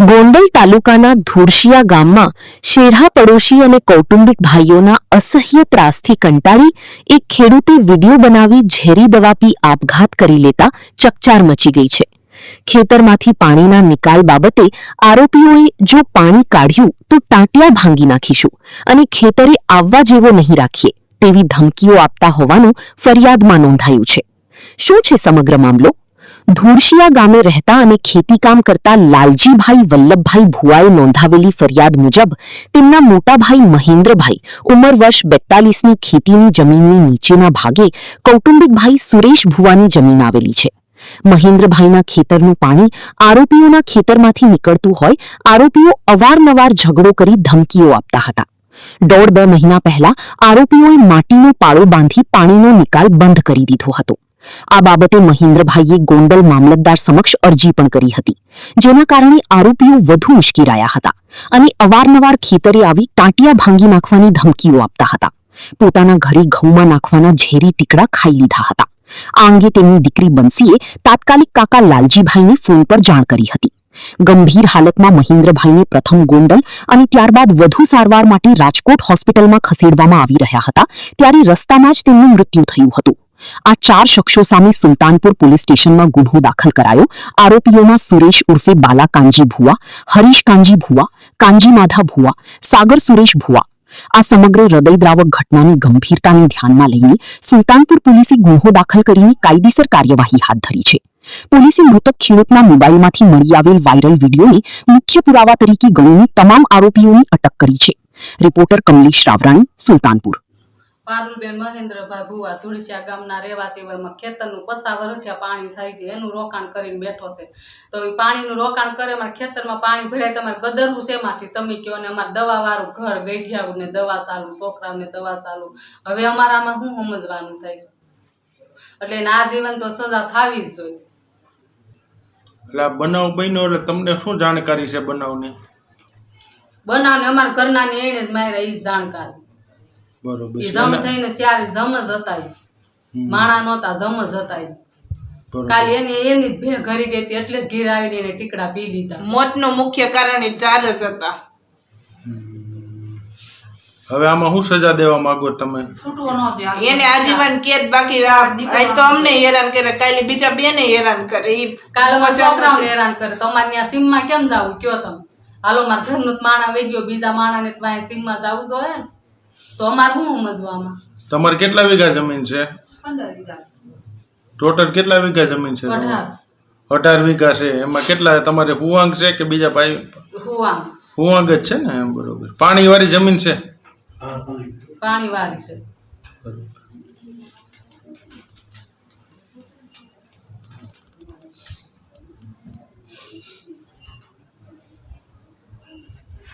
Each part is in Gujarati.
ગોંડલ તાલુકાના ધુરશિયા ગામમાં શેઢા પડોશી અને કૌટુંબિક ભાઈઓના અસહ્ય ત્રાસથી કંટાળી એક ખેડૂતે વિડીયો બનાવી ઝેરી દવા પી આપઘાત કરી લેતા ચકચાર મચી ગઈ છે. ખેતરમાંથી પાણીના નિકાલ બાબતે આરોપીઓએ જો પાણી કાઢ્યું તો ટાંટિયા ભાંગી નાખીશું અને ખેતરે આવવા જેવો નહીં રાખીએ તેવી ધમકીઓ આપતા હોવાનું ફરિયાદમાં નોંધાયું છે. શું છે સમગ્ર મામલો? ધુરશિયા ગામે રહેતા અને ખેતીકામ કરતા લાલજીભાઈ વલ્લભભાઈ ભુવાએ નોંધાવેલી ફરિયાદ મુજબ તેમના મોટા ભાઈ મહેન્દ્રભાઈ ઉંમર વર્ષ 42ની ખેતીની જમીનની નીચેના ભાગે કૌટુંબિક ભાઈ સુરેશ ભુવાની જમીન આવેલી છે. મહેન્દ્રભાઈના ખેતરનું પાણી આરોપીઓના ખેતરમાંથી નીકળતું હોય આરોપીઓ અવારનવાર ઝઘડો કરી ધમકીઓ આપતા હતા. 1.5-2 મહિના પહેલા આરોપીઓએ માટીનો પાળો બાંધી પાણીનો નિકાલ બંધ કરી દીધો હતો. આ બાબતે મહેન્દ્રભાઈએ ગોંડલ મામલતદાર સમક્ષ અરજી પણ કરી હતી, જેના કારણે આરોપીઓ વધુ ઉશ્કેરાયા હતા અને અવારનવાર ખેતરે આવી ટાંટિયા ભાંગી નાખવાની ધમકીઓ આપતા હતા. પોતાના ઘરે ઘઉંમાં નાખવાના ઝેરી ટીકડા ખાઈ લીધા હતા. આ અંગે તેમની દીકરી બંસીએ તાત્કાલિક કાકા લાલજીભાઈને ફોન પર જાણ કરી હતી. ગંભીર હાલતમાં મહેન્દ્રભાઈને પ્રથમ ગોંડલ અને ત્યારબાદ વધુ સારવાર માટે રાજકોટ હોસ્પિટલમાં ખસેડવામાં આવી રહ્યા હતા ત્યારે રસ્તામાં જ તેમનું મૃત્યુ થયું હતું. આ 4 શખ્સો સામે સુલતાનપુર પોલીસ સ્ટેશનમાં ગુન્હો દાખલ કરાયો. આરોપીઓમાં સુરેશ ઉર્ફે બાલા કાંજી ભુવા, હરીશ કાંજી ભુવા, કાંજી માધા ભુવા, સાગર સુરેશ ભુવા. આ સમગ્ર હૃદયદ્રાવક ઘટનાની ગંભીરતાને ધ્યાનમાં લઈને સુલતાનપુર પોલીસે ગુન્હો દાખલ કરીને કાયદેસર કાર્યવાહી હાથ ધરી છે. પોલીસે મૃતક ખેડૂતના મોબાઈલમાંથી મળી આવેલ વાયરલ વિડીયોને મુખ્ય પુરાવા તરીકે ગણીને તમામ આરોપીઓની અટક કરી છે. રિપોર્ટર કમલેશ રાવરાણી, સુલતાનપુર. પારુલબેન મહેન્દ્રભાઈ ભુવા ધુરશિયા ગામના રહેવાસી. ખેતરનું 50 વર્ષથી પાણી થાય છે, એનું રોકાણ કરીને બેઠો છે. તો એ પાણીનું રોકાણ કરે, અમારા ખેતરમાં પાણી ભરાય, તમારે ગદરવું શેમાંથી તમે કહો ને? અમારે દવા વાળું ઘર ગઈઠિયાવું ને દવા ચાલુ, છોકરાઓને દવા ચાલુ. હવે અમારામાં શું સમજવાનું થાય છે? એટલે એને આજીવન તો સજા થવી જ જોઈએ. એટલે આ બનાવ બન્યો એટલે તમને શું જાણકારી છે બનાવની? બનાવને અમારા ઘરના ને એને જ માર્યા, એ જ જાણકારી. બરોબર. જમ થઈને ચારે જમ જ હતા, માણા નહોતા, જમ જ હતા. કાલે એની જ ભે ઘરી ગઈ હતી એટલે જ ઘેર આવીને એને ટીકડા પી લીધા. મોતનું મુખ્ય કારણ એ 4 જ હતા. હવે આમાં શું સજા દેવા માંગો તમે? એને આજીવન કેદ, બાકી આજ તો અમને હેરાન કરે, કાલે બીજા બેને હેરાન કરે. કાલે છોકરાઓને હેરાન કરે. તમારે ત્યાં સીમમાં કેમ જાવું કયો તમે? હાલો મારા ઘરનું માણા વહી ગયો, બીજા માણાને સીમમાં જવું જોઈએ ને. તો અમારે શું સમજવામાં? તમારે કેટલા વીઘા જમીન છે? 15 વીઘા. ટોટલ કેટલા વીઘા જમીન છે? 18 વીઘા છે. એમાં કેટલા તમારે હુવાંગ છે કે બીજા ભાઈ? હુવાંગ જ છે ને? બરોબર. પાણી વાળી જમીન છે? પાણી વાળી છે.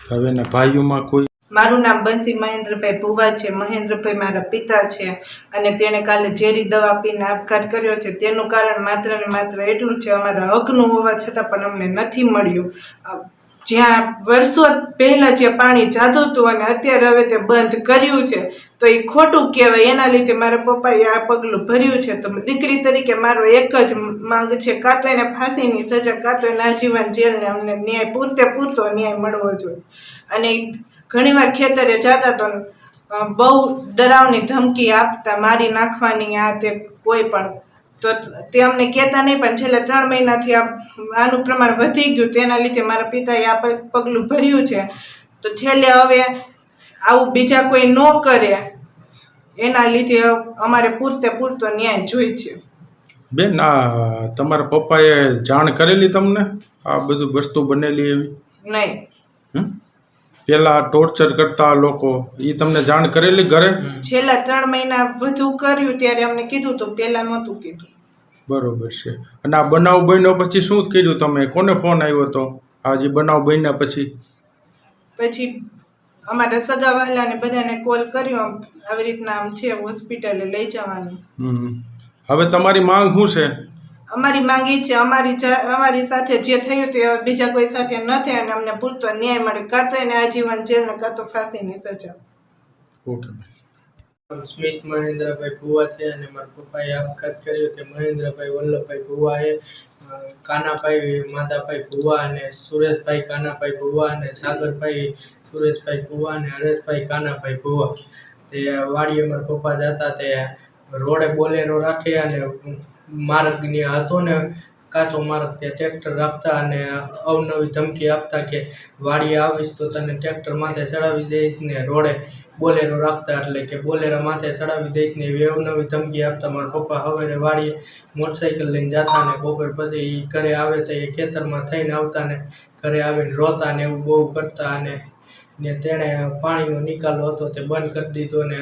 હવે એના ભાઈઓમાં કોઈ? મારું નામ બંસી મહેન્દ્રભાઈ ભુવા છે. મહેન્દ્રભાઈ મારા પિતા છે અને તેણે કાલે ઝેરી દવા પીને આપઘાત કર્યો છે. તેનું કારણ માત્ર ને માત્ર એટલું છે, અમારા હકનું હોવા છતાં પણ અમને નથી મળ્યું. જ્યાં વર્ષો પહેલા જે પાણી જાતું હતું અને અત્યારે હવે તે બંધ કર્યું છે, તો એ ખોટું કહેવાય. એના લીધે મારા પપ્પાએ આ પગલું ભર્યું છે. તો દીકરી તરીકે મારો એક જ માંગ છે, કાં તો એને ફાંસીની સજા, કાં તો એને આજીવન જેલને અમને ન્યાય પૂરતો ન્યાય મળવો જોઈએ. અને ઘણીવાર ખેતરે જતા તો બહુ ડરાવની ધમકી આપતા, મારી નાખવાની, આ તે કોઈ પણ. તો તે અમને કહેતા નહીં, પણ છેલ્લા 3 મહિનાથી આનું પ્રમાણ વધી ગયું. તેના લીધે મારા પિતાએ આ પગલું ભર્યું છે. તો છેલ્લે હવે આવું બીજા કોઈ ન કરે, એના લીધે અમારે પૂરતો ન્યાય જોઈએ છે. બેન, આ તમારા પપ્પાએ જાણ કરેલી તમને આ બધું વસ્તુ બનેલી એવી? નહીં. પેલા ટોર્ચર કરતા લોકો એ તમને જાણ કરેલી ઘરે? છેલ્લા 3 મહિના વધુ કર્યું ત્યારે અમને કીધું, તો પેલા નહોતું કીધું. બરોબર છે. અને આ બનાવ બન્યો પછી શું કર્યું તમે? કોને ફોન આવ્યો હતો આ જે બનાવ બન્યા પછી? પછી અમારા સગા વહાલાને બધાને કોલ કર્યો, આવી રીતના આમ છે, હોસ્પિટલે લઈ જવાનું. હવે તમારી માંગ શું છે? અમારી માંગ એ છે, અમારી સાથે જે થયું તે બીજા કોઈ સાથે ન થાય અને અમને પૂરતો ન્યાય મળે, કાં તો એને આજીવન જેલ ને કાં તો ફાંસીની સજા. ઓકે. સ્મિત મહેન્દ્રભાઈ ભુવા છે અને મારા પપ્પાએ આપઘાત કર્યો તે મહેન્દ્રભાઈ વલ્લભભાઈ ભુવાએ. કાનાભાઈ માધાભાઈ ભુવા અને સુરેશભાઈ કાનાભાઈ ભુવા અને સાગરભાઈ સુરેશભાઈ ભુવા અને હરેશભાઈ કાનાભાઈ ભુવા. તે વાડીએ મારા પપ્પા જતા તે રોડે બોલેરો રાખે અને માર્ગની હતો ને કાચો માર્ગ તે ટ્રેક્ટર રાખતા અને અવનવી ધમકી આપતા કે વાડીએ આવીશ તો તને ટ્રેક્ટર માથે ચડાવી દઈશ ને રોડે બોલેરો રાખતા એટલે કે બોલેરા માથે ચડાવી દઈશ ને એવી અવનવી ધમકી આપતા. મારા પપ્પા સવારે વાડીએ મોટરસાઇકલ લઈને જતા ને બપોર પછી એ ઘરે આવે તો એ ખેતરમાં થઈને આવતા ને ઘરે આવીને રોતા ને એવું બહુ કરતા અને તેણે પાણીનો નિકાલ હતો તે બંધ કરી દીધો ને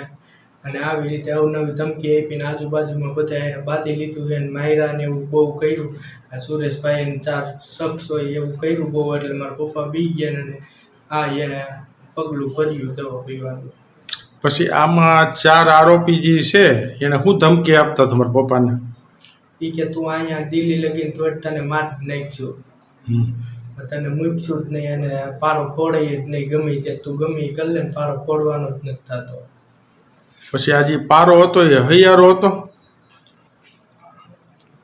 અને આવી રીતે અવનવી ધમકી આપીને આજુબાજુમાં બધા એને બાંધી લીધું છે ને માયરા ને એવું બહુ કર્યું. આ સુરેશભાઈ ને 4 શખ્સ હોય એવું કર્યું બહુ એટલે મારા પપ્પા બી ગયા ને એને પગલું ભર્યું દવા પીવાનું. પછી આમાં 4 આરોપી જે છે એને શું ધમકી આપતા તમારા પપ્પાને? એ કે તું અહીંયા દિલ્હી લગીને તો તને માર નાખશું, તને મૂકશું જ નહીં અને પારો ફોડાય જ નહીં, ગમે તે તું ગમે એ કરી લે ને પારો ફોડવાનો જ નથી થતો. પછી આ જે પારો હતો એ હૈયારો હતો?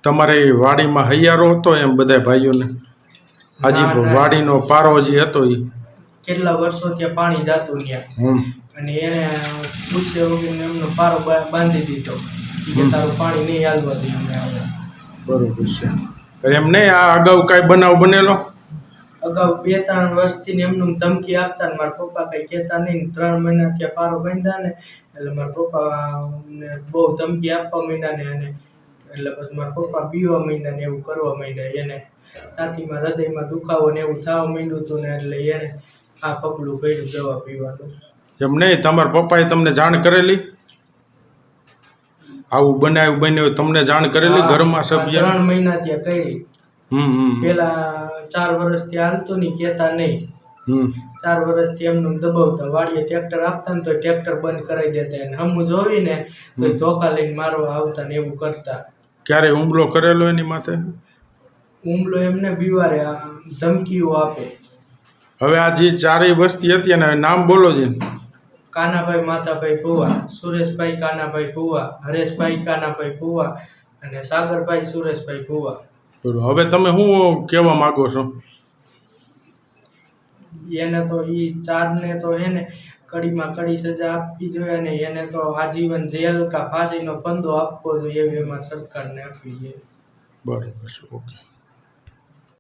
તમારે વાડીમાં હૈયારો હતો એમ બધા ભાઈઓને? હાજી વાડીનો પારો જે હતો એ કેટલા વર્ષો ત્યાં પાણી જાતું ત્યાં અને એને પૂછ્યા વગર એમનો પારો બાંધી દીધો કે તારું પાણી નહીં હાલવા દે અમે આવ્યા. બરોબર છે. એમ નહીં આ અગાઉ કાંઈ બનાવ બનેલો? અગાઉ 2-3 વર્ષથી એમનું ધમકી આપતા ને મારા પપ્પા કંઈ કહેતા નહીં. 3 મહિના ત્યાં પારો બાંધ્યા ને એટલે મારા પપ્પાને બહુ ધમકી આપવા માંડ્યા ને અને એટલે પછી મારા પપ્પા બીવા માંડ્યા ને એવું કરવા માંડ્યા. એને છાતીમાં હૃદયમાં દુખાવો ને એવું થવા માંડ્યું હતું ને એટલે એને આ પગલું ભર્યું દવા પીવાનું. એમ નહીં તમારા પપ્પાએ તમને જાણ કરેલી આવું બન્યું તમને જાણ કરેલી ઘરમાં સભ્ય? 3 મહિના ત્યાં કરી. પેલા 4 વર્ષથી હાલતો નહીં, કહેતા નહીં. 4 વર્ષથી એમનું દબાવતા. વાડીએ ટ્રેક્ટર આપતા ને તો ટ્રેક્ટર બંધ કરાવી દેતા અને હમું જોઈને તો ધોકા લઈને મારવા આવતા ને એવું કરતા. ક્યારે હુમલો કરેલો એની માથે? હુમલો એમને બીવારે ધમકીઓ આપે. હવે આ જે 4 વસ્તી હતી અને નામ બોલો છે. કાનાભાઈ માતાભાઈ ભુવા, સુરેશભાઈ કાનાભાઈ ભુવા, હરેશભાઈ કાનાભાઈ ભુવા અને સાગરભાઈ સુરેશભાઈ ભુવા. હવે તમે શું કહેવા માગો છો? એને તો એ 4ને તો એને કડીમાં કડી સજા આપવી જોઈએ અને એને તો આજીવન જેલ કા ફાંસીનો ફંદો આપવો જોઈએ એવી એમાં સરકારને આપવી જોઈએ. બરાબર છે. ઓકે.